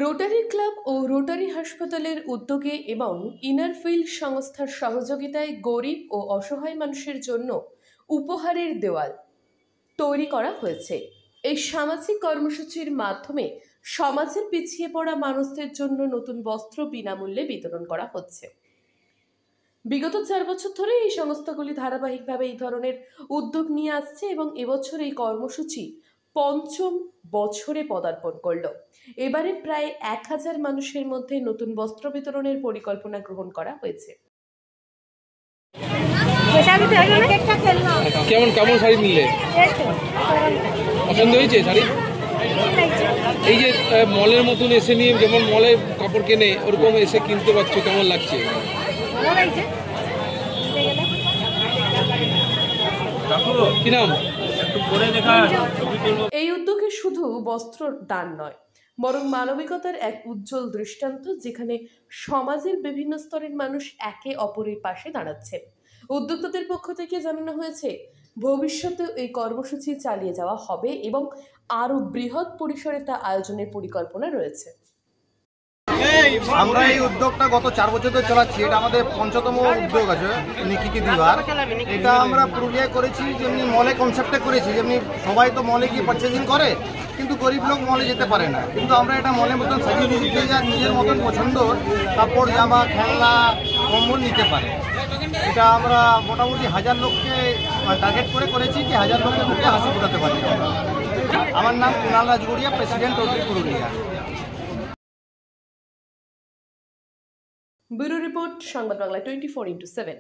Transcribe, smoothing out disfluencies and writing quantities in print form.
Rotary club ও rotary হাসপাতালের উদ্যোগে এবং ইনারফিল্ড সংস্থার সহযোগিতায় গরিব ও অসহায় মানুষের জন্য উপহারের দেওয়াল তৈরি করা হয়েছে। এই সামাজিক কর্মসূচির মাধ্যমে সমাজের পিছিয়ে পড়া মানুষদের জন্য নতুন বস্ত্র বিনামূল্যে বিতরণ করা হচ্ছে। বিগত 4 বছর ধরে এই সংস্থাগুলি ধারাবাহিকভাবে এই ধরনের উদ্যোগ নিয়ে আসছে এবং এবছর এই কর্মসূচি ৫ম বছরে পদার্পণ করল। এবারে প্রায় ১,০০০ মানুষের মধ্যে নতুন বস্ত্র বিতরণের পরিকল্পনা গ্রহণ করা হয়েছে। কেমন কেমন শাড়ি নিলে? পছন্দ হয়েছে শাড়ি? এই যে মলের মতন এসে নিয়ে যেমন মলে কাপড় কেনে ওরকম এসে কিনতে পারছো, কেমন লাগছে? কি নাম? এই উদ্যোগে শুধু বস্ত্র দান নয়, বরং মানবিকতার এক উজ্জ্বল দৃষ্টান্ত, যেখানে সমাজের বিভিন্ন স্তরের মানুষ একে অপরের পাশে দাঁড়াচ্ছে। উদ্যোক্তাদের পক্ষ থেকে জানানো হয়েছে, ভবিষ্যতে এই কর্মসূচি চালিয়ে যাওয়া হবে এবং আরও বৃহৎ পরিসরে তা আয়োজনের পরিকল্পনা রয়েছে। আমরা এই উদ্যোগটা গত 4 বছর ধরে চালাচ্ছি। এটা আমাদের ৫ম উদ্যোগ আছে নিকিকি দিবার। এটা আমরা পুরুলিয়ায় করেছি, যেমনি মলে কনসেপ্টে করেছি। যেমনি সবাই তো মলে গিয়ে পারচেজিং করে, কিন্তু গরিব লোক মলে যেতে পারে না। কিন্তু আমরা এটা মলের মতন সাজিয়ে দিতে যা নিজের মতন পছন্দ কাপড়, জামা, খেলনা, কম্বল নিতে পারে। এটা আমরা মোটামুটি 1000 লোককে টার্গেট করে করেছি, যে 1000 লোকের মুখে হাসি ফোটাতে পারি। আমার নাম Kunal Rajgarhia, president Rotary Purulia. Bureau report, Sangbad Bangla 24x7।